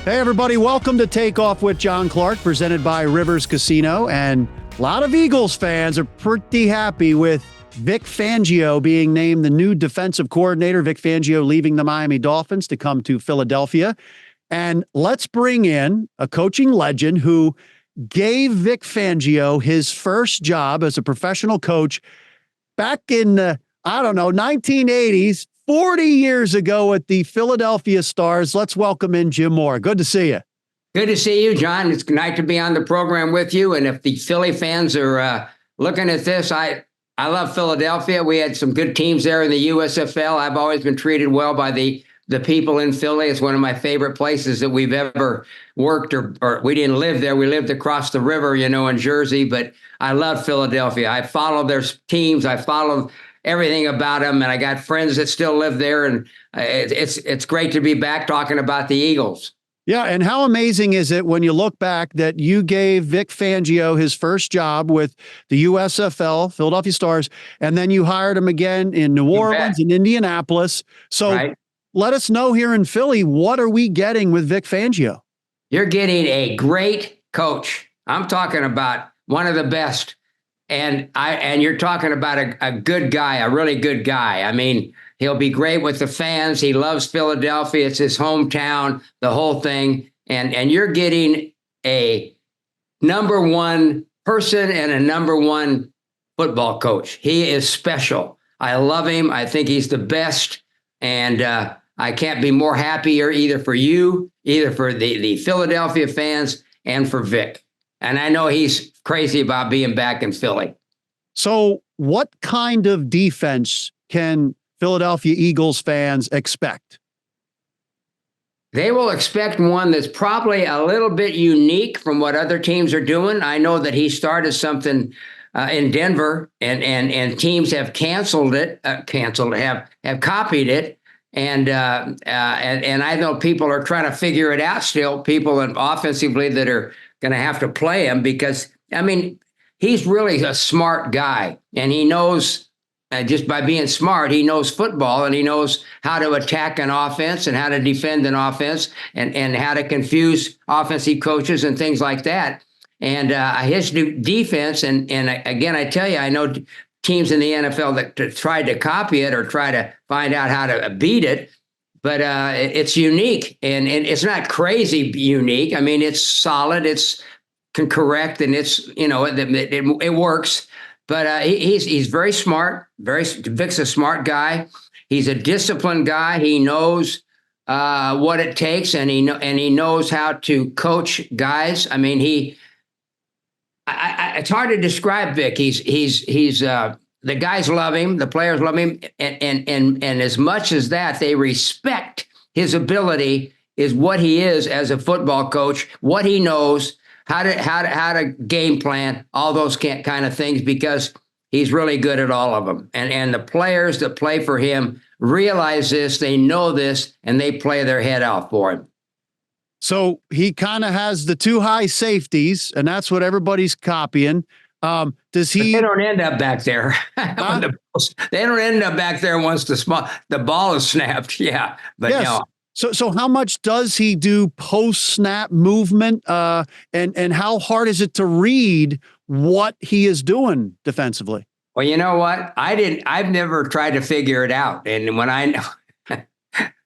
Hey, everybody. Welcome to Takeoff with John Clark, presented by Rivers Casino. And a lot of Eagles fans are pretty happy with Vic Fangio being named the new defensive coordinator. Vic Fangio leaving the Miami Dolphins to come to Philadelphia. And let's bring in a coaching legend who gave Vic Fangio his first job as a professional coach back in the, 1980s. 40 years ago at the Philadelphia Stars. Let's welcome in Jim Mora. Good to see you. Good to see you, John. It's nice to be on the program with you. And if the Philly fans are looking at this, I love Philadelphia. We had some good teams there in the USFL. I've always been treated well by the people in Philly. It's one of my favorite places that we've ever worked, or we didn't live there. We lived across the river, in Jersey, but I love Philadelphia. I follow their teams. I follow everything about them, and I got friends that still live there, and it's great to be back talking about the Eagles. Yeah, and how amazing is it when you look back that you gave Vic Fangio his first job with the USFL, Philadelphia Stars, and then you hired him again in New Orleans and Indianapolis. So Let us know here in Philly, what are we getting with Vic Fangio? You're getting a great coach. I'm talking about one of the best. And you're talking about a good guy, a really good guy. I mean, he'll be great with the fans. He loves Philadelphia. It's his hometown, the whole thing. And you're getting a number one person and a number one football coach. He is special. I love him. I think he's the best. And I can't be more happier either for you, either for the Philadelphia fans and for Vic. And I know he's crazy about being back in Philly. So what kind of defense can Philadelphia Eagles fans expect? They will expect one that's probably a little bit unique from what other teams are doing. I know that he started something in Denver, and teams have have copied it. And I know people are trying to figure it out still, people offensively that are going to have to play him, because, I mean, he's really a smart guy, and he knows, just by being smart, he knows football, and he knows how to attack an offense and how to defend an offense and how to confuse offensive coaches and things like that. And his defense, and again, I tell you, I know teams in the NFL that tried to copy it or try to find out how to beat it. But it's unique, and it's not crazy unique. I mean, it's solid, it's correct, and it's, it works. But he's very smart. Vic's a smart guy. He's a disciplined guy. He knows what it takes, and he knows how to coach guys. I mean, it's hard to describe Vic. He's the guys love him, the players love him, and as much as that, they respect his ability, is what he is as a football coach, what he knows, how to game plan, all those kind of things, because he's really good at all of them. And the players that play for him realize this, they know this, and they play their head off for him. So he kind of has the two high safeties, and that's what everybody's copying. Does he? But they don't end up back there. They don't end up back there once the ball is snapped. Yeah, but yes. No. So how much does he do post snap movement? And how hard is it to read what he is doing defensively? Well, you know what? I've never tried to figure it out. And when I know,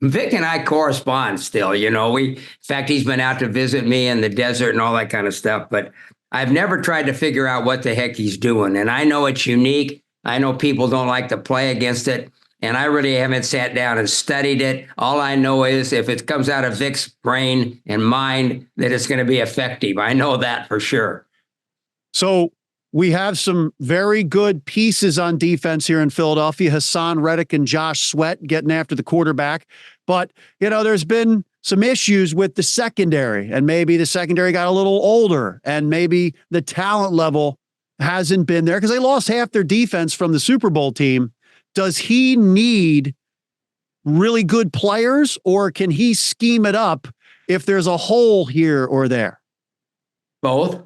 Vic and I correspond still. In fact, he's been out to visit me in the desert and all that kind of stuff. But I've never tried to figure out what the heck he's doing. And I know it's unique. I know people don't like to play against it. And I really haven't sat down and studied it. All I know is if it comes out of Vic's brain and mind, that it's going to be effective. I know that for sure. So we have some very good pieces on defense here in Philadelphia. Hassan Reddick and Josh Sweat getting after the quarterback. But, there's been some issues with the secondary, and maybe the secondary got a little older, and maybe the talent level hasn't been there because they lost half their defense from the Super Bowl team. Does he need really good players, or can he scheme it up if there's a hole here or there? Both.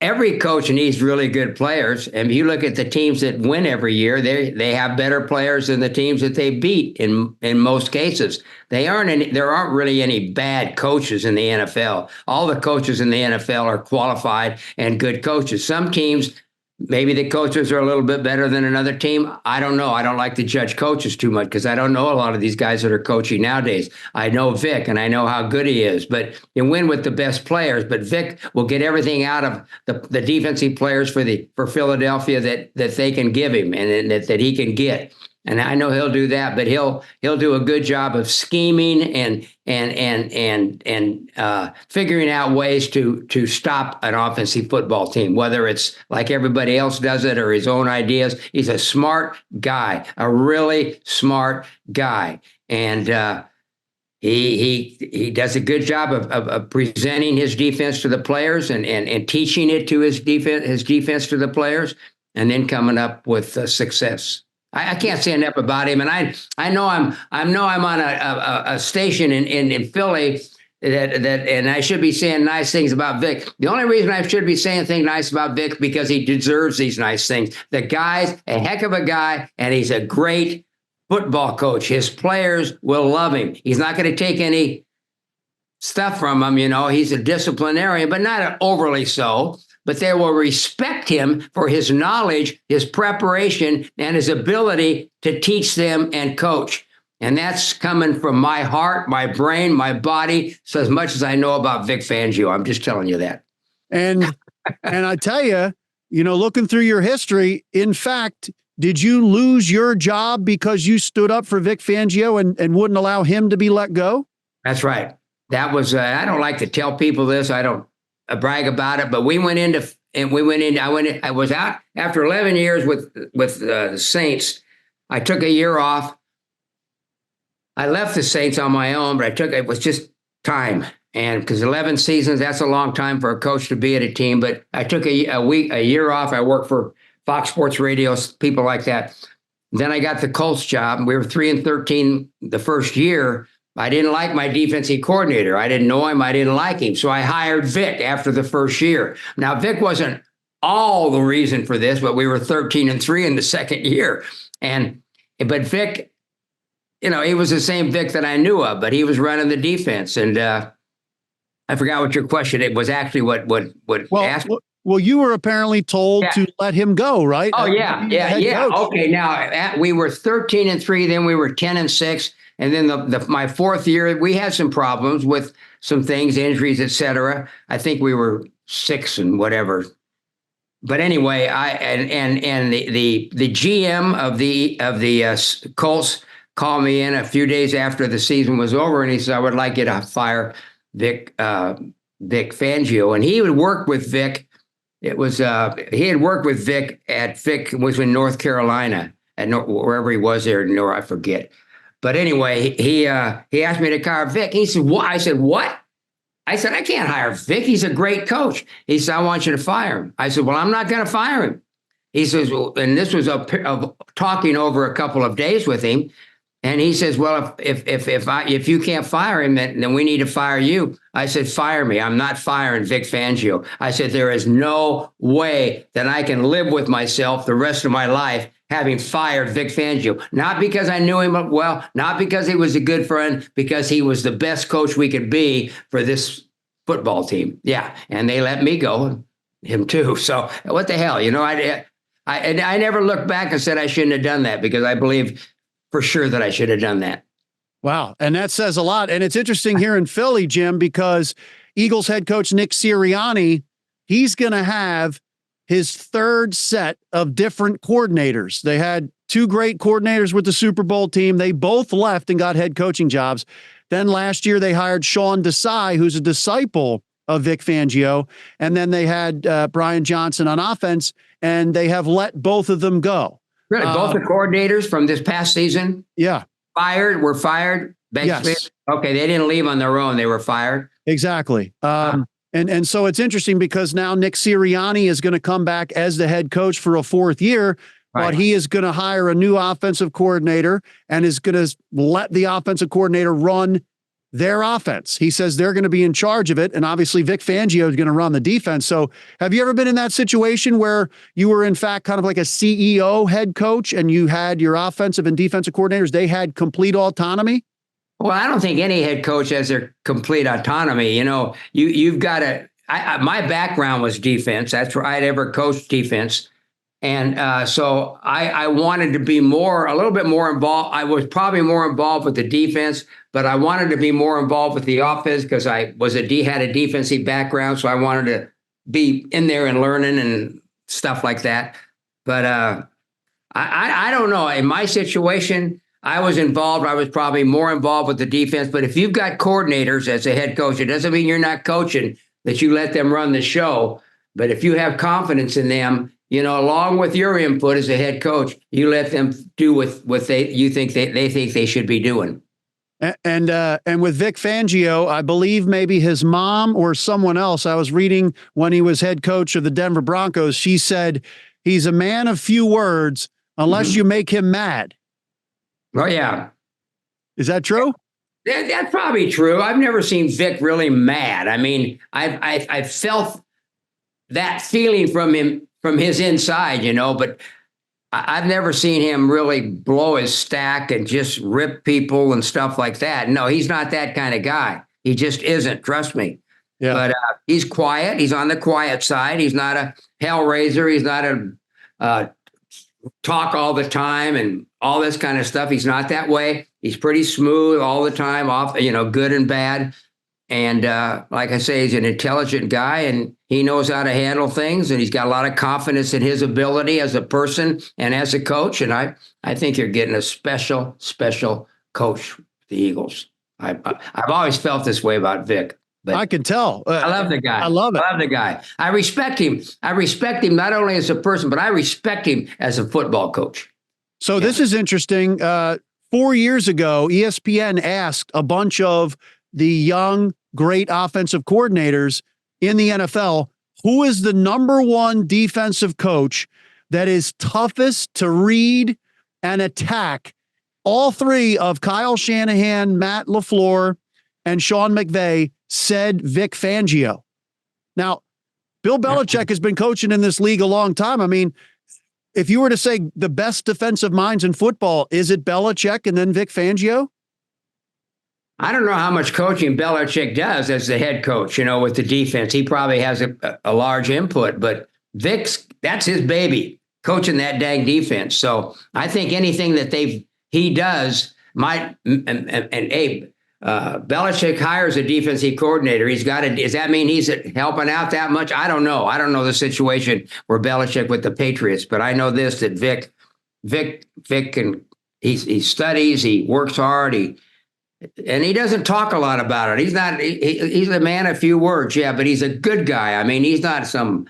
every coach needs really good players. And if you look at the teams that win every year, they have better players than the teams that they beat in most cases. There aren't really any bad coaches in the NFL. All the coaches in the NFL are qualified and good coaches. Some teams, maybe the coaches are a little bit better than another team. I don't know. I don't like to judge coaches too much because I don't know a lot of these guys that are coaching nowadays. I know Vic and I know how good he is, but you win with the best players. But Vic will get everything out of the defensive players for Philadelphia that they can give him and that he can get. And I know he'll do that, but he'll do a good job of scheming and figuring out ways to stop an offensive football team, whether it's like everybody else does it or his own ideas. He's a smart guy, a really smart guy, and he does a good job of presenting his defense to the players and teaching it to his defense to the players, and then coming up with success. I can't say enough about him, and I know I'm on a station in Philly that and I should be saying nice things about Vic. The only reason I should be saying things nice about Vic because he deserves these nice things. The guy's a heck of a guy, and he's a great football coach. His players will love him. He's not going to take any stuff from him. He's a disciplinarian, but not overly so. But they will respect him for his knowledge, his preparation, and his ability to teach them and coach. And that's coming from my heart, my brain, my body. So as much as I know about Vic Fangio, I'm just telling you that. And I tell you, looking through your history, in fact, did you lose your job because you stood up for Vic Fangio and wouldn't allow him to be let go? That's right. That was, I don't like to tell people this. I don't brag about it, but I was out after 11 years with the Saints. I took a year off. I left the Saints on my own, but it was just time. And because 11 seasons, that's a long time for a coach to be at a team. But I took a year off. I worked for Fox Sports Radio, people like that. Then I got the Colts job. We were 3-13 the first year. I didn't like my defensive coordinator. I didn't know him. I didn't like him. So I hired Vic after the first year. Now, Vic wasn't all the reason for this, but we were 13-3 in the second year. But Vic, he was the same Vic that I knew of, but he was running the defense. And I forgot what your question. It was actually what asked. Well, you were apparently told to let him go, right? Oh, yeah. Okay, now we were 13-3, then we were 10-6. And then my fourth year, we had some problems with some things, injuries, et cetera. I think we were 6 and whatever. But anyway, the GM of the Colts called me in a few days after the season was over, and he said, "I would like you to fire Vic Fangio." And he would work with Vic. It was he had worked with Vic was in North Carolina wherever he was there. I forget. But anyway, he asked me to hire Vic. He said, "What?" I said, "What?" I said, "I can't hire Vic. He's a great coach." He said, "I want you to fire him." I said, "Well, I'm not going to fire him." He says, and this was talking over a couple of days with him. And he says, "Well, if you can't fire him, then we need to fire you." I said, "Fire me. I'm not firing Vic Fangio." I said, "There is no way that I can live with myself the rest of my life having fired Vic Fangio. Not because I knew him well, not because he was a good friend, because he was the best coach we could be for this football team." Yeah, and they let me go, him too. So what the hell, I never looked back and said I shouldn't have done that because I believe for sure that I should have done that. Wow. And that says a lot. And it's interesting here in Philly, Jim, because Eagles head coach Nick Sirianni, he's going to have his third set of different coordinators. They had 2 great coordinators with the Super Bowl team. They both left and got head coaching jobs. Then last year they hired Sean Desai, who's a disciple of Vic Fangio. And then they had Brian Johnson on offense, and they have let both of them go. Really? Both the coordinators from this past season? Yeah. Were fired? Basically? Yes. Okay, they didn't leave on their own. They were fired? Exactly. And so it's interesting because now Nick Sirianni is going to come back as the head coach for a 4th year, but he is going to hire a new offensive coordinator and is going to let the offensive coordinator run their offense. He says they're going to be in charge of it. And obviously Vic Fangio is going to run the defense. So have you ever been in that situation where you were in fact kind of like a CEO head coach and you had your offensive and defensive coordinators, they had complete autonomy? Well, I don't think any head coach has their complete autonomy. You've got to, my background was defense. That's where I'd ever coached defense. And so I wanted to be a little bit more involved. I was probably more involved with the defense, but I wanted to be more involved with the offense because I had a defensive background. So I wanted to be in there and learning and stuff like that. But I don't know. In my situation, I was involved. I was probably more involved with the defense. But if you've got coordinators as a head coach, it doesn't mean you're not coaching, that you let them run the show. But if you have confidence in them, along with your input as a head coach, you let them do what you think they think they should be doing. And with Vic Fangio, I believe maybe his mom or someone else, I was reading when he was head coach of the Denver Broncos, she said he's a man of few words unless you make him mad. Oh, yeah. Is that true? That's probably true. I've never seen Vic really mad. I mean, I've felt that feeling from him, from his inside, but I've never seen him really blow his stack and just rip people and stuff like that. No, he's not that kind of guy. He just isn't. Trust me. Yeah. But he's quiet. He's on the quiet side. He's not a hellraiser. He's not a talk all the time and all this kind of stuff. He's not that way. He's pretty smooth all the time, off, good and bad. And like I say, he's an intelligent guy and he knows how to handle things. And he's got a lot of confidence in his ability as a person and as a coach. And I think you're getting a special coach, the Eagles. I've always felt this way about Vic. But I can tell. I love the guy. I love the guy. I respect him. I respect him not only as a person, but I respect him as a football coach. So this is interesting. 4 years ago, ESPN asked a bunch of the young, great offensive coordinators in the NFL, who is the number one defensive coach that is toughest to read and attack? All three of Kyle Shanahan, Matt LaFleur, and Sean McVay said Vic Fangio. Now, Bill Belichick has been coaching in this league a long time. I mean, if you were to say the best defensive minds in football, is it Belichick and then Vic Fangio? I don't know how much coaching Belichick does as the head coach, with the defense. He probably has a large input, but Vic's, that's his baby, coaching that dang defense. So I think anything that he does might, and Abe, Belichick hires a defensive coordinator. Does that mean he's helping out that much? I don't know. I don't know the situation where Belichick with the Patriots, but I know this, that Vic he studies, he works hard, and he doesn't talk a lot about it. He's a man of few words. Yeah, but he's a good guy. I mean, he's not some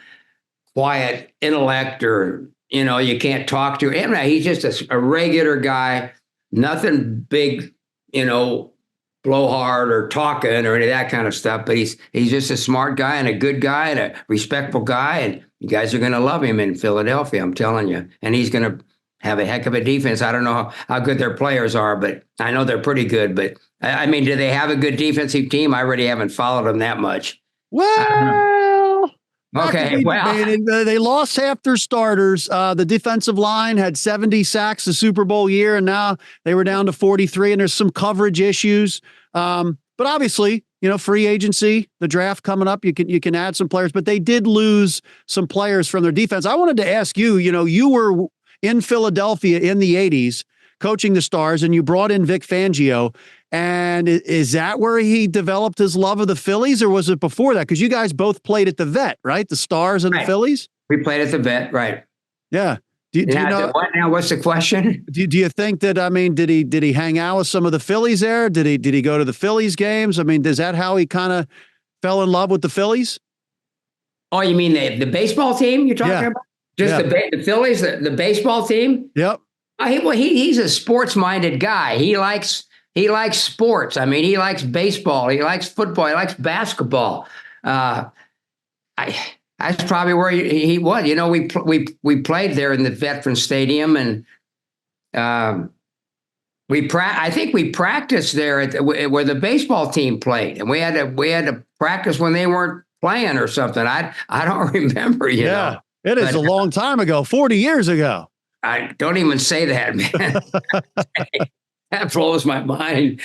quiet intellect or, you can't talk to him. He's just a regular guy, nothing big, blowhard or talking or any of that kind of stuff. But he's just a smart guy and a good guy and a respectful guy. And you guys are going to love him in Philadelphia, I'm telling you. And he's going to have a heck of a defense. I don't know how good their players are, but I know they're pretty good. But I mean, do they have a good defensive team? I really haven't followed them that much. Well, okay. They lost half their starters. The defensive line had 70 sacks the Super Bowl year, and now they were down to 43. And there's some coverage issues. But obviously, free agency, the draft coming up, you can add some players. But they did lose some players from their defense. I wanted to ask you. You were in Philadelphia in the 80s, coaching the Stars, and you brought in Vic Fangio. And is that where he developed his love of the Phillies, or was it before that? Because you guys both played at the Vet, right? The Stars and the Phillies? We played at the Vet, right. Yeah. Do you know what's the question? Do you think that, did he hang out with some of the Phillies there? Did he go to the Phillies games? Is that how he kind of fell in love with the Phillies? Oh, you mean the baseball team you're talking about? Just the Phillies, the baseball team? Yep. He's a sports-minded guy. He likes sports. He likes baseball. He likes football. He likes basketball. That's probably where he was. We played there in the Veterans Stadium, and I think we practiced there where the baseball team played, and we had to practice when they weren't playing or something. I don't remember, you know. It is a long time ago, 40 years ago. I don't even say that, man. That blows my mind.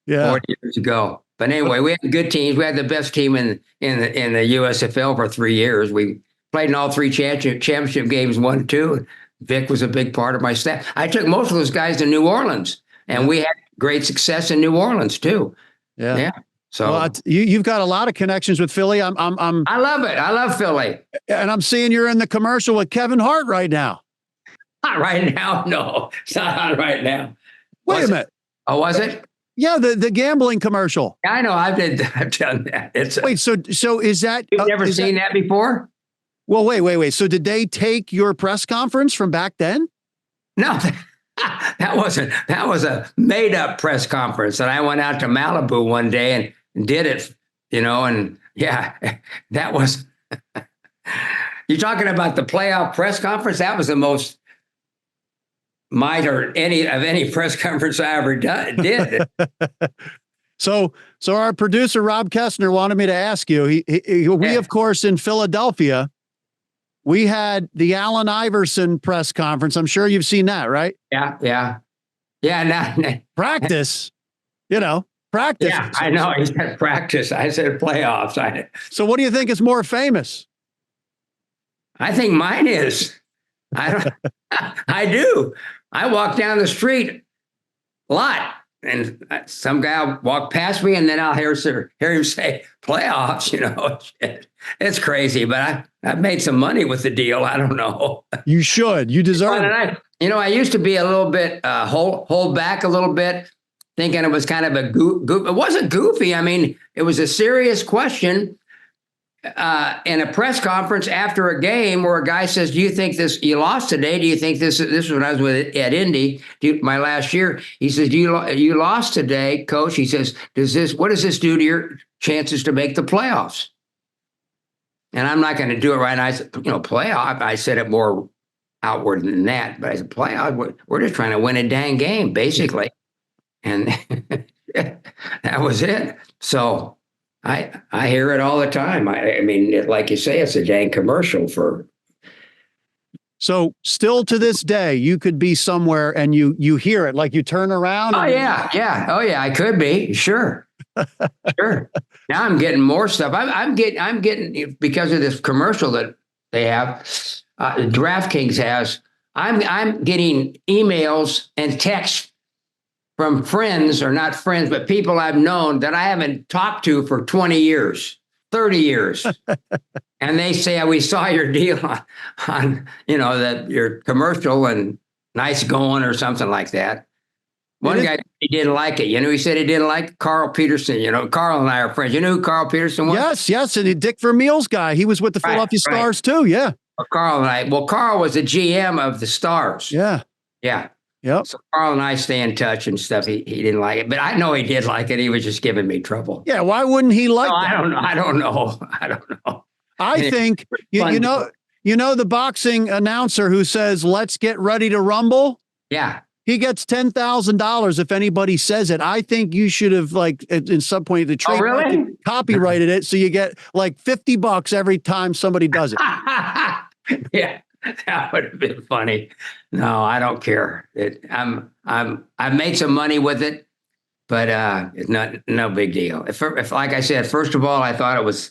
Yeah. 40 years ago. But anyway, we had good teams. We had the best team in the USFL for 3 years. We played in all three championship games, 1, 2. Vic was a big part of my staff. I took most of those guys to New Orleans, and we had great success in New Orleans too. Yeah. So well, you've got a lot of connections with Philly. I love it. I love Philly. And I'm seeing you're in the commercial with Kevin Hart right now. Not right now. No, it's not on right now. Wait a minute. Oh, was it? Yeah, the gambling commercial. I know. I've done that. Wait, so is that you've never seen that before? Well, wait. So did they take your press conference from back then? No, that was a made up press conference. And I went out to Malibu one day and did it, you know, and yeah, that was, you're talking about the playoff press conference. That was the most any press conference I ever did. So our producer, Rob Kessner, wanted me to ask you, we, of course, in Philadelphia, we had the Allen Iverson press conference. I'm sure you've seen that, right? Yeah. No. Practice, practice. Yeah, I know. He said practice. I said playoffs. So what do you think is more famous? I think mine is. I do. I walk down the street a lot, and some guy walked past me, and then I'll hear him say playoffs. You know, it's crazy, but I made some money with the deal. I don't know. You should. You deserve it. I used to be a little bit hold back a little bit, thinking it was kind of a goof. It wasn't goofy. I mean, it was a serious question. In a press conference after a game where a guy says, "Do you think you lost today? Do you think this was when I was at Indy, my last year?" He says, "You lost today, coach." He says, what does this do to your chances to make the playoffs?" And I'm not going to do it right. And I said, playoff. I said it more outward than that, but I said, playoff. We're just trying to win a dang game, basically, and that was it. So. I hear it all the time. I mean, like you say, it's a dang commercial for. So still to this day, you could be somewhere and you hear it, like you turn around. Oh, yeah. Oh, yeah. I could be. Sure. Sure. Now I'm getting more stuff. I'm getting because of this commercial that they have, DraftKings has, I'm getting emails and texts from friends, or not friends, but people I've known that I haven't talked to for 20 years, 30 years. And they say, we saw your deal on that your commercial and nice going or something like that. One guy, he didn't like it. He said he didn't like Carl Peterson. Carl and I are friends. You know who Carl Peterson was? Yes. And the Dick Vermeil's guy. He was with the Philadelphia Stars too. Yeah. Carl was the GM of the Stars. Yeah. Yep. So Carl and I stay in touch and stuff. He didn't like it, but I know he did like it. He was just giving me trouble. Yeah. Why wouldn't he like that? I don't know. I think, you know, the boxing announcer who says, "Let's get ready to rumble." Yeah. He gets $10,000 if anybody says it. I think you should have, like, at some point, the trademark copyrighted it, so you get like $50 every time somebody does it. Yeah, that would have been funny. No, I don't care. I've made some money with it, but it's no big deal. If like I said, first of all, I thought it was.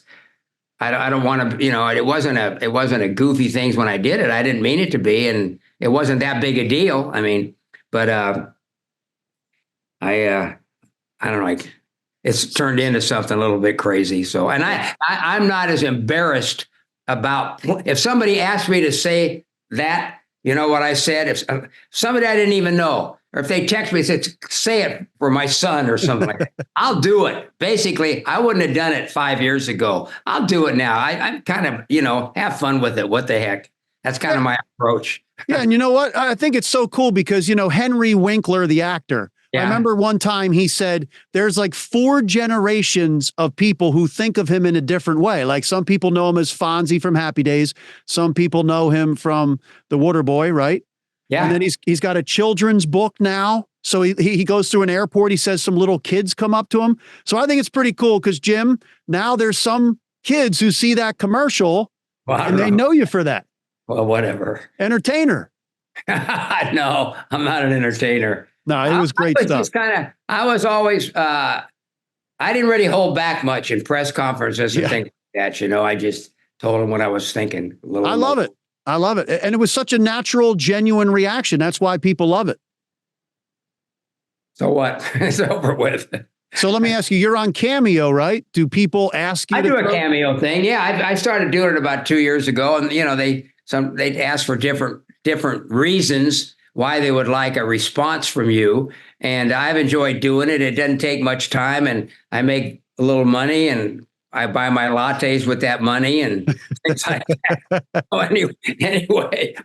I don't want to. It wasn't a goofy thing when I did it. I didn't mean it to be, and it wasn't that big a deal. I mean. But I don't know. It's turned into something a little bit crazy. So, and I'm not as embarrassed about if somebody asked me to say that. You know what I said? If somebody I didn't even know, or if they text me and said, "Say it for my son" or something like that, I'll do it. Basically, I wouldn't have done it 5 years ago. I'll do it now. I'm kind of have fun with it. What the heck? That's kind of my approach. Yeah. And you know what? I think it's so cool because, Henry Winkler, the actor, I remember one time he said there's like 4 generations of people who think of him in a different way. Like some people know him as Fonzie from Happy Days. Some people know him from The Waterboy, right? Yeah. And then he's got a children's book now. So he goes through an airport. He says some little kids come up to him. So I think it's pretty cool because, Jim, now there's some kids who see that commercial and they know you for that. Well, whatever. Entertainer. No, I'm not an entertainer. No, it was great stuff. I was always, I didn't really hold back much in press conferences and things like that. I just told them what I was thinking. I love it. I love it. And it was such a natural, genuine reaction. That's why people love it. So what? It's over with. So let me ask you, you're on Cameo, right? Do people ask you? I do a Cameo thing. Yeah. I started doing it about 2 years ago. And, they'd ask for different reasons why they would like a response from you. And I've enjoyed doing it. It doesn't take much time and I make a little money and I buy my lattes with that money and things like that. Anyway.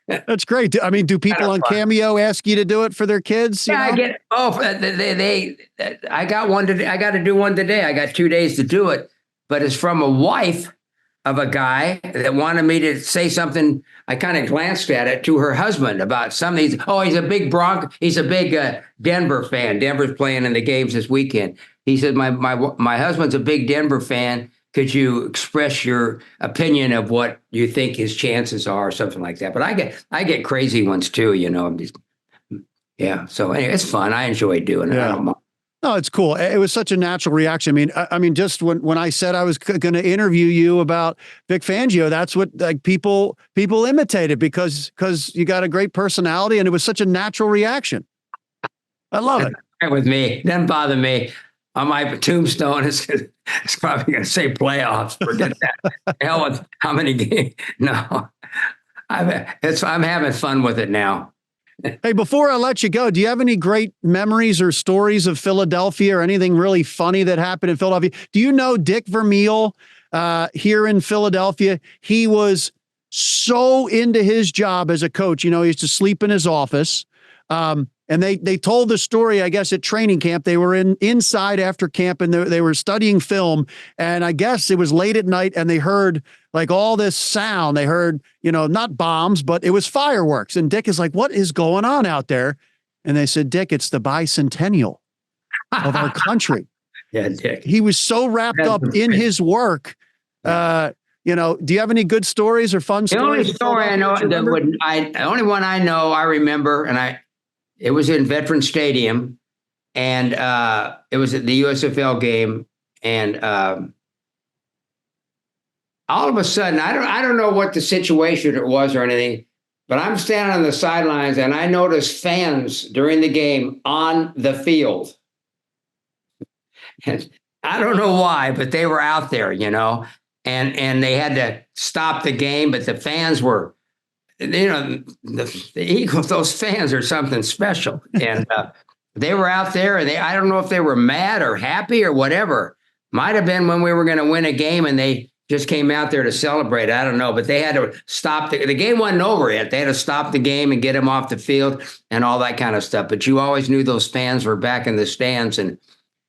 That's great. I mean, do people on Cameo ask you to do it for their kids? Yeah, I get, I got one today. I got to do one today. I got 2 days to do it, but it's from a wife of a guy that wanted me to say something. I kind of glanced at it to her husband about something. He's a big he's a big Denver fan. Denver's playing in the games this weekend. He said, my husband's a big Denver fan. Could you express your opinion of what you think his chances are or something like that? But I get crazy ones too, So anyway, it's fun. I enjoy doing it. Yeah. I don't mind. No, it's cool. It was such a natural reaction. I mean, just when I said I was going to interview you about Vic Fangio, that's what people imitated because you got a great personality and it was such a natural reaction. I love it. Right with me, doesn't bother me. On my tombstone, it's probably going to say playoffs. Forget that. Hell with how many games? No, I'm having fun with it now. Hey, before I let you go, do you have any great memories or stories of Philadelphia or anything really funny that happened in Philadelphia? Do you know Dick Vermeil here in Philadelphia? He was so into his job as a coach. He used to sleep in his office. And they told the story, I guess, at training camp. They were inside after camp and they were studying film. And I guess it was late at night and they heard like all this sound. They heard, not bombs, but it was fireworks. And Dick is like, what is going on out there? And they said, Dick, it's the bicentennial of our country. Yeah, Dick. He was so wrapped up in his work. Do you have any good stories or fun stories? The only story I know, the only one I remember, and it was in Veteran Stadium, and it was at the USFL game, and all of a sudden, I don't know what the situation it was or anything, but I'm standing on the sidelines, and I noticed fans during the game on the field. And I don't know why, but they were out there, and they had to stop the game, but the fans were. The Eagles, those fans are something special. And they were out there and I don't know if they were mad or happy or whatever. Might have been when we were going to win a game and they just came out there to celebrate. I don't know, but they had to stop. The game wasn't over yet. They had to stop the game and get them off the field and all that kind of stuff. But you always knew those fans were back in the stands and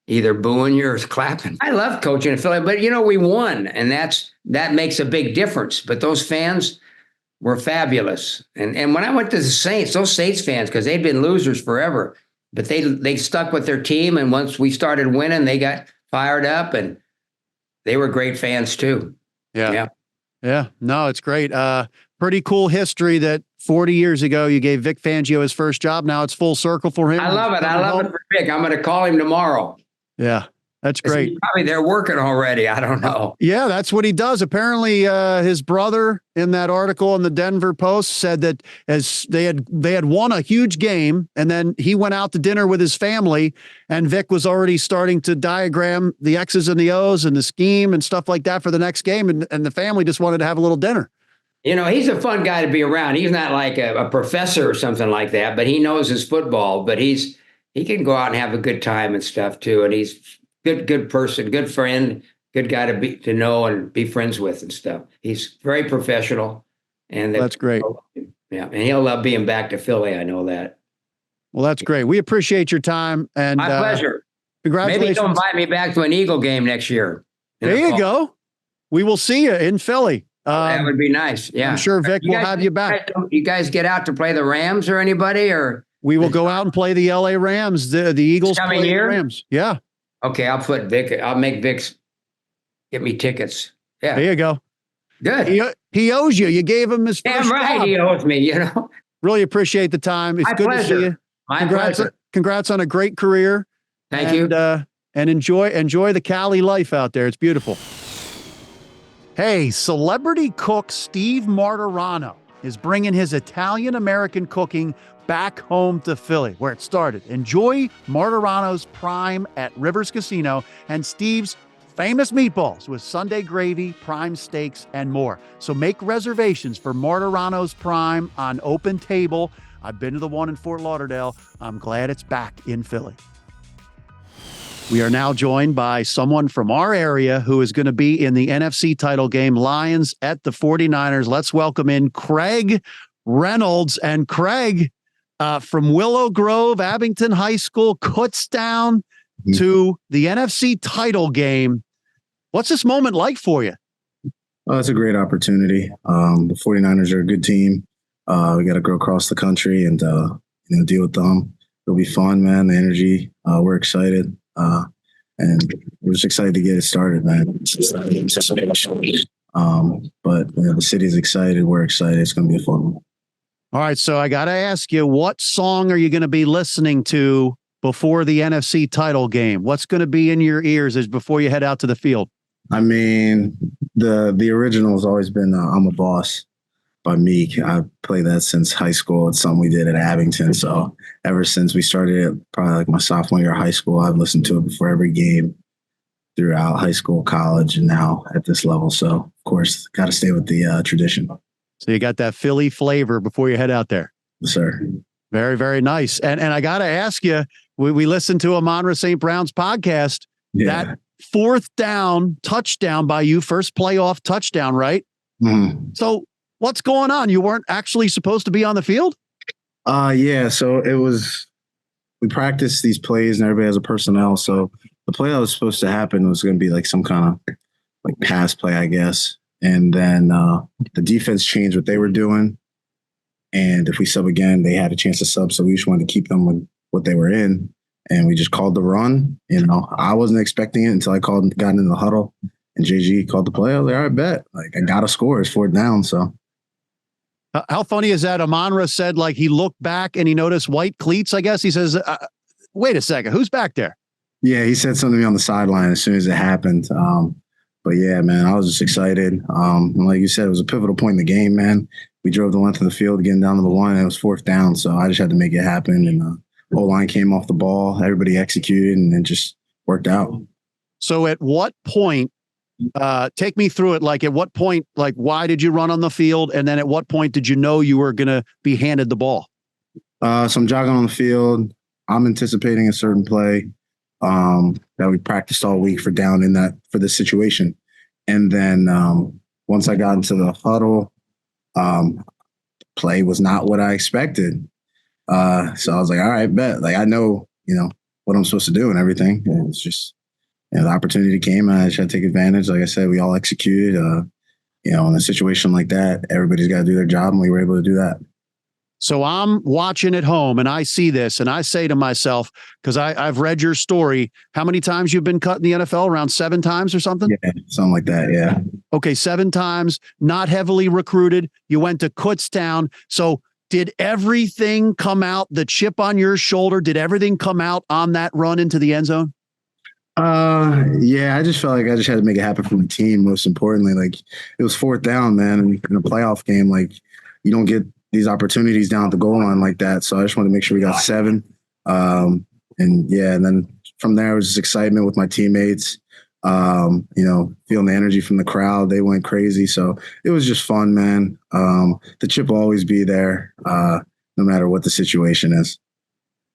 either booing you or clapping. I love coaching in Philly, but we won. And that makes a big difference. But those fans were fabulous. And when I went to the Saints, those Saints fans, because they'd been losers forever, but they stuck with their team. And once we started winning, they got fired up and they were great fans too. Yeah. No, it's great. Pretty cool history that 40 years ago, you gave Vic Fangio his first job. Now it's full circle for him. I love it. I love it for Vic. I'm going to call him tomorrow. Yeah. That's great. Probably they're working already. I don't know. Yeah, that's what he does. Apparently, his brother in that article in the Denver Post said that as they had won a huge game, and then he went out to dinner with his family, and Vic was already starting to diagram the X's and the O's and the scheme and stuff like that for the next game, and the family just wanted to have a little dinner. He's a fun guy to be around. He's not like a professor or something like that, but he knows his football. But he can go out and have a good time and stuff too, and he's good person, good friend, good guy to know and be friends with and stuff. He's very professional, and that's great. Yeah, and he'll love being back to Philly. I know that. Well, that's great. We appreciate your time and my pleasure. Congratulations. Maybe he'll invite me back to an Eagle game next year. There you go. We will see you in Philly. That would be nice. Yeah, I'm sure Vic will have you back. You guys get out to play the Rams or anybody or? We will go out and play the LA Rams. The Eagles coming play year? the Rams. Yeah. Okay, I'll make Vic's get me tickets. Yeah. There you go. Good. He owes you. You gave him his first Damn right job. he owes me, you know. Really appreciate the time. It's My good pleasure. to see you. My pleasure. Congrats on a great career. Thank you. And enjoy the Cali life out there. It's beautiful. Hey, celebrity cook Steve Martirano is bringing his Italian-American cooking back home to Philly, where it started. Enjoy Martirano's Prime at Rivers Casino and Steve's famous meatballs with Sunday gravy, prime steaks, and more. So make reservations for Martirano's Prime on Open Table. I've been to the one in Fort Lauderdale. I'm glad it's back in Philly. We are now joined by someone from our area who is going to be in the NFC title game, Lions at the 49ers. Let's welcome in Craig Reynolds. And Craig, from Willow Grove, Abington High School, Kutztown to the NFC title game. What's this moment like for you? Oh, it's a great opportunity. The 49ers are a good team. We got to go across the country and deal with them. It'll be fun, man. The energy. We're excited. And we're just excited to get it started, man. But the city's excited. We're excited. It's going to be a fun one. All right. So I got to ask you, what song are you going to be listening to before the NFC title game? What's going to be in your ears as before you head out to the field? I mean, the original has always been I'm a Boss by Meek. I played that since high school. It's something we did at Abington. So ever since we started it, probably like my sophomore year of high school, I've listened to it before every game throughout high school, college, and now at this level. So, of course, got to stay with the tradition. So you got that Philly flavor before you head out there. Yes, sir. Very, very nice. And I got to ask you, we listened to a Monra St. Brown's podcast. Yeah. That fourth down touchdown by you, first playoff touchdown, right? Mm-hmm. So what's going on? You weren't actually supposed to be on the field? Yeah. So we practiced these plays and everybody has a personnel. So the play that was supposed to happen was going to be like some kind of like pass play, I guess. And then the defense changed what they were doing. And if we sub again, they had a chance to sub. So we just wanted to keep them with what they were in. And we just called the run. I wasn't expecting it until I got into the huddle and JG called the play. I was like, all right, bet. Like, I got to score. It's fourth down. So. How funny is that? Amonra said, like, he looked back and he noticed white cleats, I guess. He says, wait a second, who's back there? Yeah, he said something to me on the sideline as soon as it happened. But yeah, man, I was just excited. Like you said, it was a pivotal point in the game, man. We drove the length of the field, getting down to the one, and it was fourth down. So I just had to make it happen. And O-line came off the ball. Everybody executed, and it just worked out. So at what point, take me through it. Like, at what point, like, why did you run on the field? And then at what point did you know you were going to be handed the ball? So I'm jogging on the field. I'm anticipating a certain play that we practiced all week for this situation. And then once I got into the huddle, play was not what I expected. So I was like, all right, bet. Like, I know, what I'm supposed to do and everything. And it's just, the opportunity came and I just had to take advantage. Like I said, we all executed, in a situation like that, everybody's got to do their job, and we were able to do that. So I'm watching at home and I see this and I say to myself, because I've read your story, how many times you've been cut in the NFL? Around 7 times or something? Yeah, something like that. Yeah. Okay. 7 times, not heavily recruited. You went to Kutztown. So did everything come out, the chip on your shoulder? Did everything come out on that run into the end zone? Yeah, I just felt like I just had to make it happen for the team. Most importantly, like, it was fourth down, man. And in a playoff game, like, you don't get these opportunities down at the goal line like that. So I just wanted to make sure we got 7. And then from there, it was just excitement with my teammates, feeling the energy from the crowd. They went crazy. So it was just fun, man. The chip will always be there, no matter what the situation is.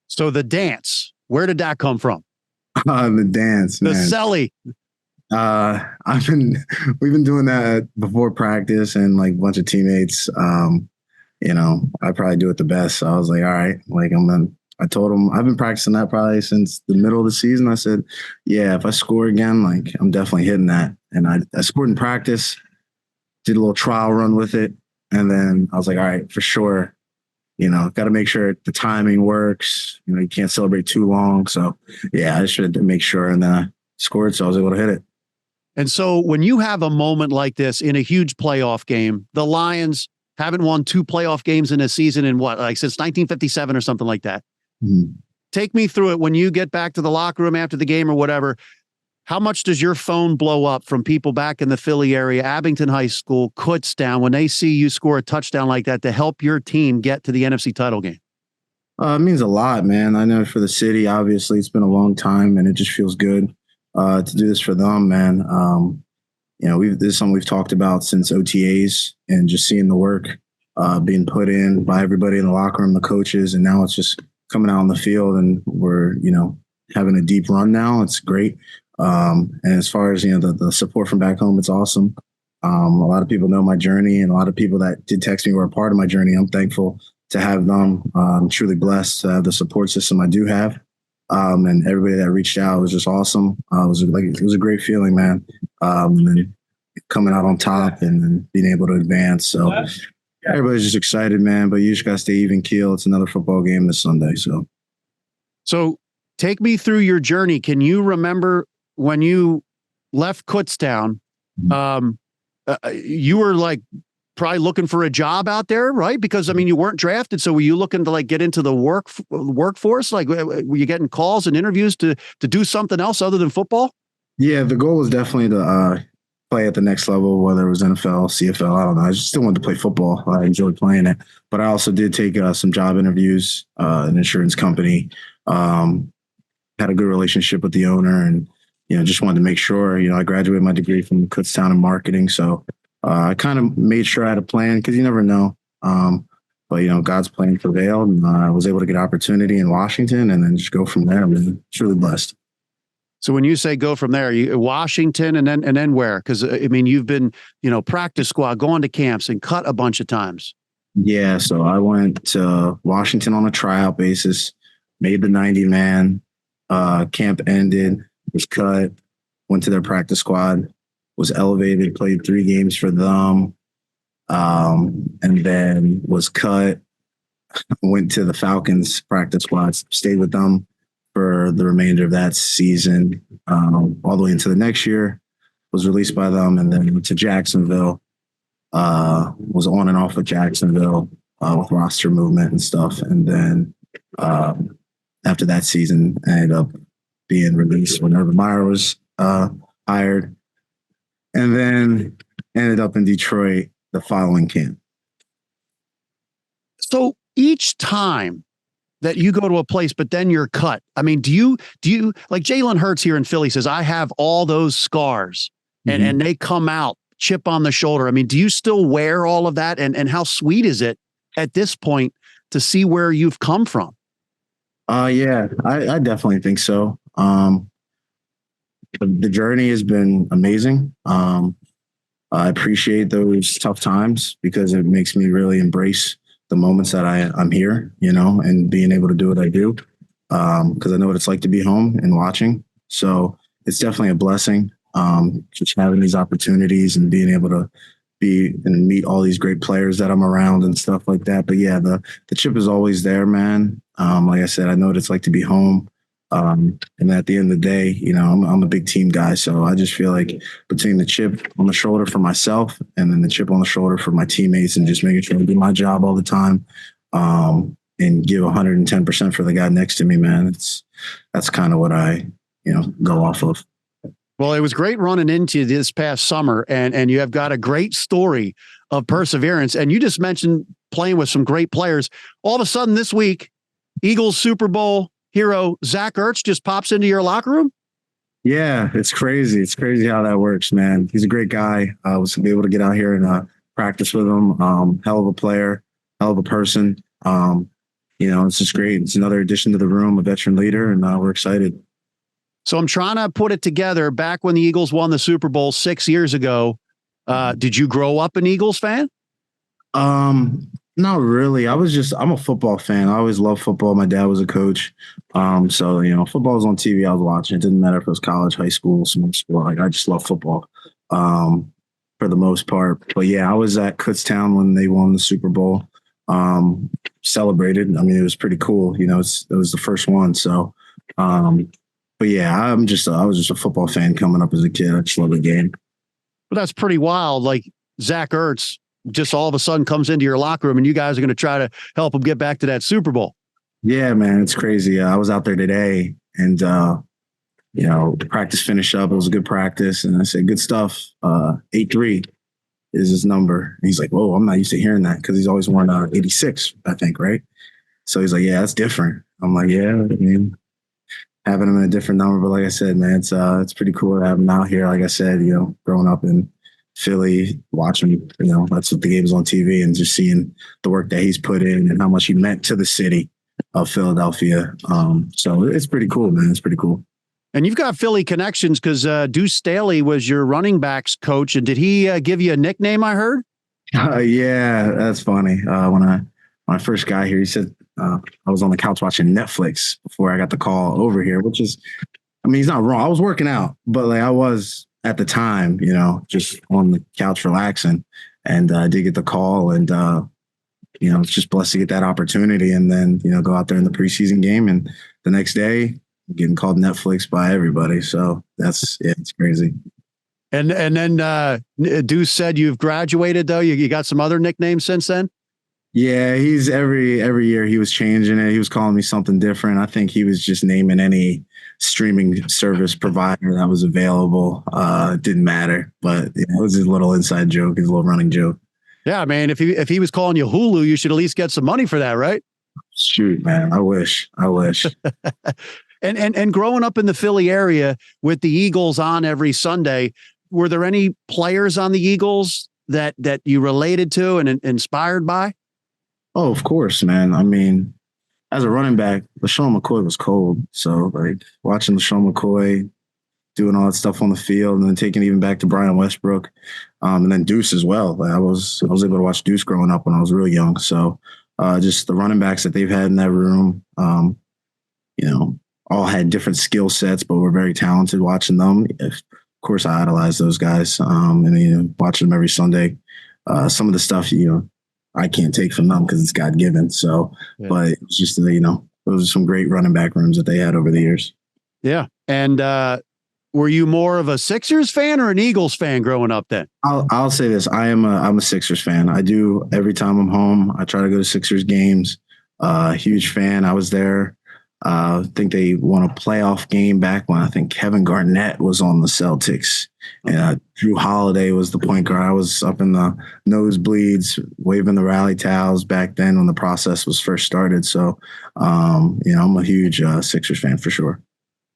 So the dance, where did that come from? The dance, man. The celly. We've been doing that before practice, and like a bunch of teammates, I probably do it the best. So I was like, all right, like, I told them I've been practicing that probably since the middle of the season. I said, yeah, if I score again, like, I'm definitely hitting that. And I scored in practice, did a little trial run with it. And then I was like, all right, for sure, got to make sure the timing works. You can't celebrate too long. So, yeah, I just had to make sure, and then I scored, so I was able to hit it. And so when you have a moment like this in a huge playoff game, the Lions haven't won 2 playoff games in a season in since 1957 or something like that. Mm-hmm. Take me through it. When you get back to the locker room after the game or whatever, how much does your phone blow up from people back in the Philly area, Abington High School, Kutztown, when they see you score a touchdown like that to help your team get to the NFC title game? It means a lot, man. I know for the city, obviously, it's been a long time, and it just feels good to do this for them, man. This is something we've talked about since OTAs, and just seeing the work being put in by everybody in the locker room, the coaches, and now it's just coming out on the field, and we're, having a deep run now. It's great. And as far as, the support from back home, it's awesome. A lot of people know my journey, and a lot of people that did text me were a part of my journey. I'm thankful to have them. I'm truly blessed to have the support system I do have. And everybody that reached out was just awesome. It was a great feeling, man. And then coming out on top and then being able to advance. So everybody's just excited, man, but you just got to stay even keel. It's another football game this Sunday. So take me through your journey. Can you remember when you left Kutztown, you were probably looking for a job out there, right? Because you weren't drafted. So were you looking to get into the workforce? Were you getting calls and interviews to do something else other than football? Yeah, the goal was definitely to play at the next level, whether it was NFL, CFL, I don't know. I just still wanted to play football. I enjoyed playing it, but I also did take some job interviews, an insurance company, had a good relationship with the owner, and just wanted to make sure, I graduated my degree from Kutztown in marketing. So I kind of made sure I had a plan, because you never know. But, God's plan prevailed, and I was able to get opportunity in Washington and then just go from there. I'm truly blessed. So when you say go from there, you Washington and then where? Because you've been, practice squad, going to camps and cut a bunch of times. Yeah. So I went to Washington on a tryout basis, made the 90-man, camp ended, was cut, went to their practice squad, was elevated, played 3 games for them, and then was cut, went to the Falcons practice squad, stayed with them for the remainder of that season, all the way into the next year, was released by them, and then went to Jacksonville, was on and off with Jacksonville with roster movement and stuff. And then after that season, I ended up being released when Urban Meyer was hired, and then ended up in Detroit the following camp. So each time that you go to a place, but then you're cut, do you like Jalen Hurts here in Philly says, I have all those scars and they come out, chip on the shoulder. Do you still wear all of that? And how sweet is it at this point to see where you've come from? Yeah, I definitely think so. The journey has been amazing. I appreciate those tough times, because it makes me really embrace the moments that I'm here, and being able to do what I do, because I know what it's like to be home and watching. So it's definitely a blessing, just having these opportunities and being able to be and meet all these great players that I'm around and stuff like that. But yeah, the chip is always there, man. Like I said, I know what it's like to be home. And at the end of the day, I'm a big team guy. So I just feel like between the chip on the shoulder for myself and then the chip on the shoulder for my teammates, and just making sure I do my job all the time, and give 110% for the guy next to me, man, that's kind of what I, go off of. Well, it was great running into you this past summer, and you have got a great story of perseverance. And you just mentioned playing with some great players. All of a sudden this week, Eagles Super Bowl hero Zach Ertz just pops into your locker room? Yeah, it's crazy. It's crazy how that works, man. He's a great guy. I was able to get out here and practice with him. Hell of a player, hell of a person. It's just great. It's another addition to the room, a veteran leader, and we're excited. So I'm trying to put it together. Back when the Eagles won the Super Bowl 6 years ago, did you grow up an Eagles fan? Not really. I'm a football fan. I always loved football. My dad was a coach. So, football was on TV. I was watching. It didn't matter if it was college, high school, small sport. I just love football for the most part. But yeah, I was at Kutztown when they won the Super Bowl. celebrated. I mean, it was pretty cool. You know, it was the first one. So, but yeah, I was just a football fan coming up as a kid. I just love the game. But that's pretty wild. Like Zach Ertz just all of a sudden comes into your locker room and you guys are going to try to help him get back to that Super Bowl. Yeah, man, it's crazy. I was out there today and, you know, the practice finished up. It was a good practice. And I said, good stuff. 8-3 is his number. And he's like, whoa, I'm not used to hearing that because he's always worn 86, I think, right? So he's like, yeah, that's different. I'm like, yeah, I mean, having him in a different number. But like I said, man, it's pretty cool to have him out here. Like I said, you know, growing up in Philly, watching, you know, that's what the game was on TV and just seeing the work that he's put in and how much he meant to the city of Philadelphia. So it's pretty cool, man. It's pretty cool. And you've got Philly connections because Deuce Staley was your running backs coach. And did he give you a nickname, I heard? Yeah, that's funny. When I first got here, he said I was on the couch watching Netflix before I got the call over here, which is, I mean, he's not wrong. I was working out, but like I was at the time, you know, just on the couch relaxing. And I did get the call and, you know, it's just blessed to get that opportunity and then, you know, go out there in the preseason game. And the next day, getting called Netflix by everybody. So it's crazy. And then Deuce said you've graduated though. You got some other nicknames since then? Yeah, he's every year he was changing it. He was calling me something different. I think he was just naming any streaming service provider that was available. It didn't matter, but you know, it was a little inside joke, his little running joke. Yeah, man. If he was calling you Hulu, you should at least get some money for that, right? Shoot, man. I wish. And growing up in the Philly area with the Eagles on every Sunday, were there any players on the Eagles that you related to and inspired by? Oh, of course, man. I mean, as a running back, LaShawn McCoy was cold. So like watching LaShawn McCoy doing all that stuff on the field and then taking it even back to Brian Westbrook, and then Deuce as well. Like I was able to watch Deuce growing up when I was real young. So just the running backs that they've had in that room, you know, all had different skill sets, but were very talented watching them. Of course, I idolize those guys. And you know, watching them every Sunday. Some of the stuff, you know, I can't take from them because it's God given. So, yeah. But it was just, you know, those are some great running back rooms that they had over the years. Yeah. And were you more of a Sixers fan or an Eagles fan growing up then? I'll say this. I'm a Sixers fan. I do every time I'm home. I try to go to Sixers games. Huge fan. I was there. I think they won a playoff game back when I think Kevin Garnett was on the Celtics. And Drew Holiday was the point guard. I was up in the nosebleeds, waving the rally towels back then when the process was first started. So, you know, I'm a huge Sixers fan for sure.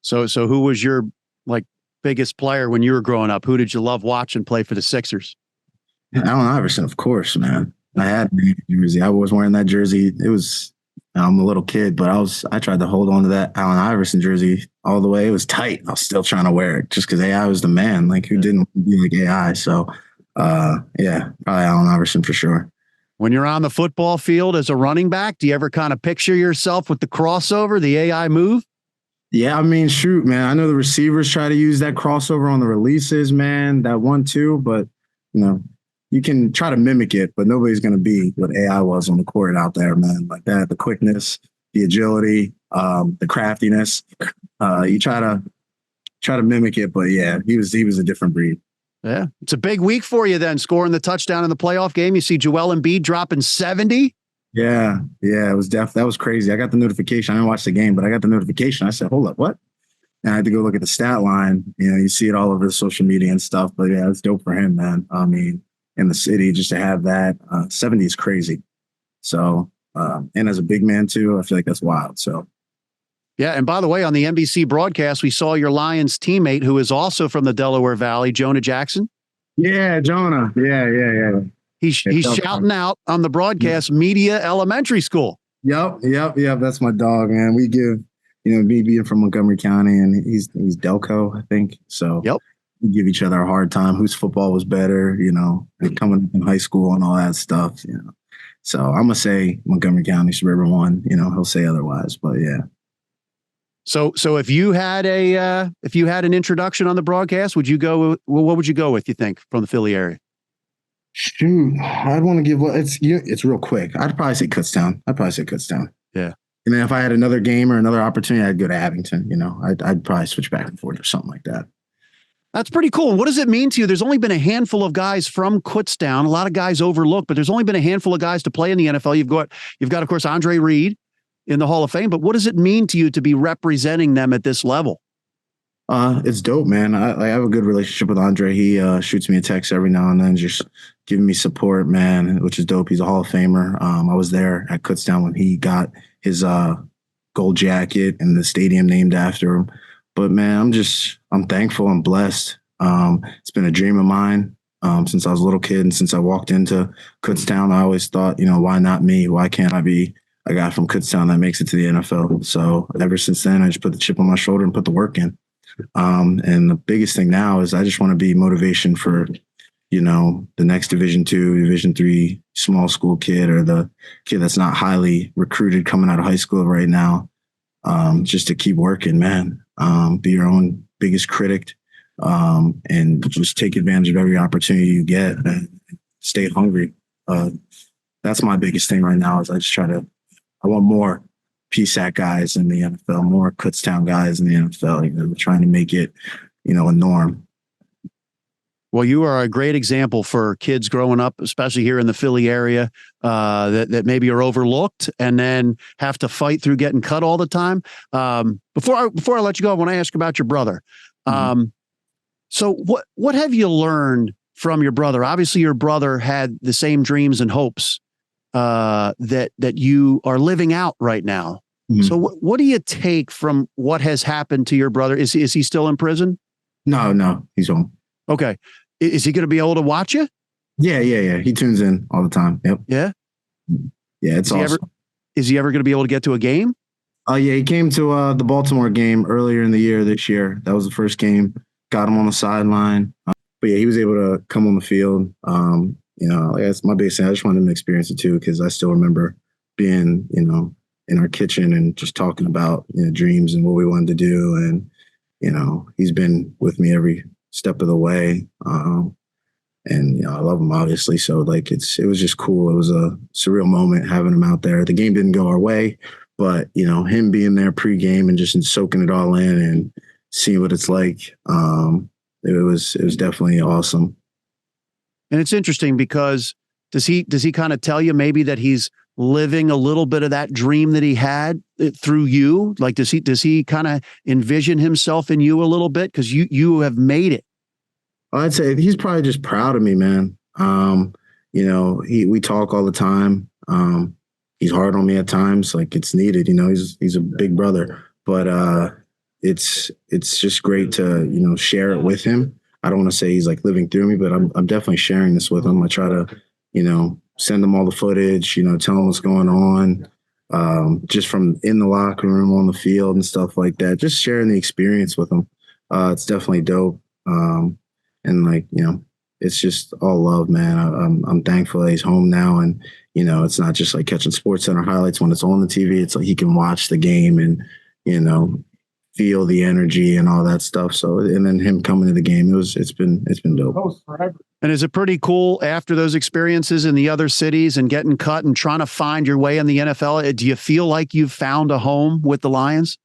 So who was your like biggest player when you were growing up? Who did you love watching play for the Sixers? Allen Iverson, of course, man. I had a jersey. I was wearing that jersey. It was, I'm a little kid, but I tried to hold on to that Allen Iverson jersey all the way. It was tight. I was still trying to wear it just because AI was the man. Like who didn't be like AI? So, yeah, probably Allen Iverson for sure. When you're on the football field as a running back, do you ever kind of picture yourself with the crossover, the AI move? Yeah, I mean, shoot, man. I know the receivers try to use that crossover on the releases, man. That 1-2, but you know, you can try to mimic it, but nobody's going to be what AI was on the court out there, man. Like that, the quickness, the agility, the craftiness. You try to mimic it, but yeah, he was a different breed. Yeah, it's a big week for you then, scoring the touchdown in the playoff game. You see Joel Embiid dropping 70. Yeah, it was that was crazy. I got the notification. I didn't watch the game, but I got the notification. I said, "Hold up, what?" And I had to go look at the stat line. You know, you see it all over the social media and stuff. But yeah, it's dope for him, man. I mean, in the city, just to have that 70 is crazy. So, and as a big man too, I feel like that's wild. So, yeah. And by the way, on the NBC broadcast, we saw your Lions teammate, who is also from the Delaware Valley, Jonah Jackson. Yeah, Jonah. Yeah. He's shouting out on the broadcast, Media Elementary School. Yep. That's my dog, man. We give, you know, me being from Montgomery County, and he's Delco, I think. So yep. We give each other a hard time. Whose football was better, you know, and coming up in high school and all that stuff, you know. So I'm gonna say Montgomery County, Suburban 1. You know, he'll say otherwise, but yeah. So if you had an introduction on the broadcast, would you go? What would you go with? You think from the Philly area? Shoot, I'd want to give. Well, it's real quick. I'd probably say Kutztown. Yeah. And then if I had another game or another opportunity, I'd go to Abington. I'd probably switch back and forth or something like that. That's pretty cool. What does it mean to you? There's only been a handful of guys from Kutztown. A lot of guys overlooked, but there's only been a handful of guys to play in the NFL. You've got, of course, Andre Reed in the Hall of Fame. But what does it mean to you to be representing them at this level? It's dope, man. I have a good relationship with Andre. He shoots me a text every now and then, just giving me support, man, which is dope. He's a Hall of Famer. I was there at Kutztown when he got his gold jacket and the stadium named after him. But man, I'm thankful. I'm blessed. It's been a dream of mine since I was a little kid, and since I walked into Kutztown, I always thought, why not me? Why can't I be a guy from Kutztown that makes it to the NFL? So ever since then, I just put the chip on my shoulder and put the work in. And the biggest thing now is I just want to be motivation for, the next Division II, Division III small school kid, or the kid that's not highly recruited coming out of high school right now. Just to keep working, man. Be your own biggest critic, and just take advantage of every opportunity you get and stay hungry. That's my biggest thing right now is I want more PSAC guys in the NFL, more Kutztown guys in the NFL. We're trying to make it, a norm. Well, you are a great example for kids growing up, especially here in the Philly area, that maybe are overlooked and then have to fight through getting cut all the time. Before I let you go, I want to ask about your brother. So what have you learned from your brother? Obviously, your brother had the same dreams and hopes that you are living out right now. So what do you take from what has happened to your brother? Is he still in prison? No, he's home. Okay. Is he going to be able to watch you? Yeah. He tunes in all the time. Yep. Yeah. Yeah. It's awesome. Is he ever going to be able to get to a game? Yeah. He came to the Baltimore game earlier in the year this year. That was the first game. Got him on the sideline. But yeah, he was able to come on the field. That's my biggest thing. I just wanted him to experience it too, because I still remember being, in our kitchen and just talking about dreams and what we wanted to do. And, he's been with me every step of the way. And I love him, obviously. So it was just cool. It was a surreal moment having him out there. The game didn't go our way, but him being there pregame and just soaking it all in and seeing what it's like. It was definitely awesome. And it's interesting because does he kind of tell you maybe that he's living a little bit of that dream that he had through you? Like, does he kind of envision himself in you a little bit? Because you have made it. I'd say he's probably just proud of me, man. We talk all the time. He's hard on me at times, like it's needed. He's a big brother, but it's just great to share it with him. I don't want to say he's like living through me, but I'm definitely sharing this with him. I try to send him all the footage, tell him what's going on, just from in the locker room, on the field and stuff like that. Just sharing the experience with him. It's definitely dope. And it's just all love, man. I'm thankful that he's home now. And, it's not just like catching SportsCenter highlights when it's on the TV. It's like he can watch the game and, feel the energy and all that stuff. So, and then him coming to the game, it's been dope. And is it pretty cool after those experiences in the other cities and getting cut and trying to find your way in the NFL? Do you feel like you've found a home with the Lions?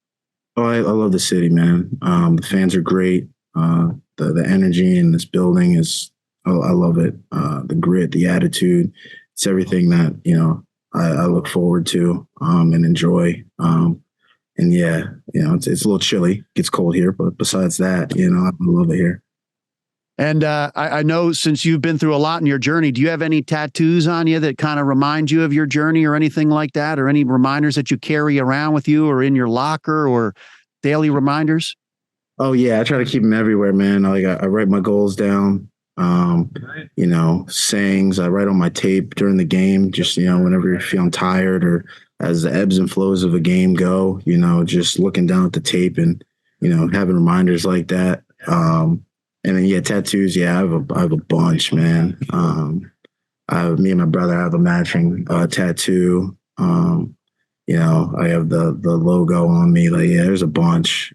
Oh, I love the city, man. The fans are great. The energy in this building I love it. The grit, the attitude, it's everything that, I look forward to, and enjoy. And yeah, it's a little chilly. It gets cold here, but besides that, I love it here. And I know since you've been through a lot in your journey, do you have any tattoos on you that kind of remind you of your journey or anything like that? Or any reminders that you carry around with you or in your locker or daily reminders? Oh yeah. I try to keep them everywhere, man. I write my goals down, sayings I write on my tape during the game, just, whenever you're feeling tired or as the ebbs and flows of a game go, just looking down at the tape and, having reminders like that. And then, tattoos. Yeah, I have a bunch, man. Me and my brother have a matching tattoo. I have the logo on me. There's a bunch.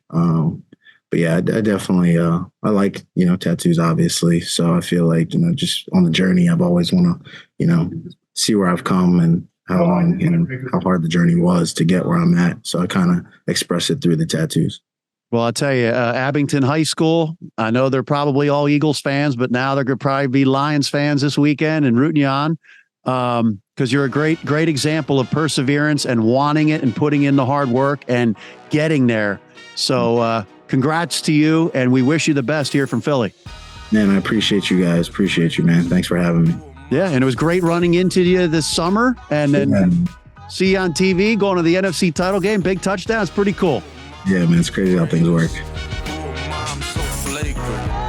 but yeah, I definitely, I like, tattoos, obviously. So I feel like, just on the journey, I've always want to, see where I've come and how long and how hard the journey was to get where I'm at. So I kind of express it through the tattoos. Well, I'll tell you, Abington High School, I know they're probably all Eagles fans, but now they're going to probably be Lions fans this weekend and rooting you on, because you're a great example of perseverance and wanting it and putting in the hard work and getting there. So congrats to you, and we wish you the best here from Philly. Man, I appreciate you guys. Appreciate you, man. Thanks for having me. Yeah, and it was great running into you this summer, and then see you on TV going to the NFC title game. Big touchdown. It's pretty cool. Yeah, man, it's crazy how things work. Oh, mom, so flagrant.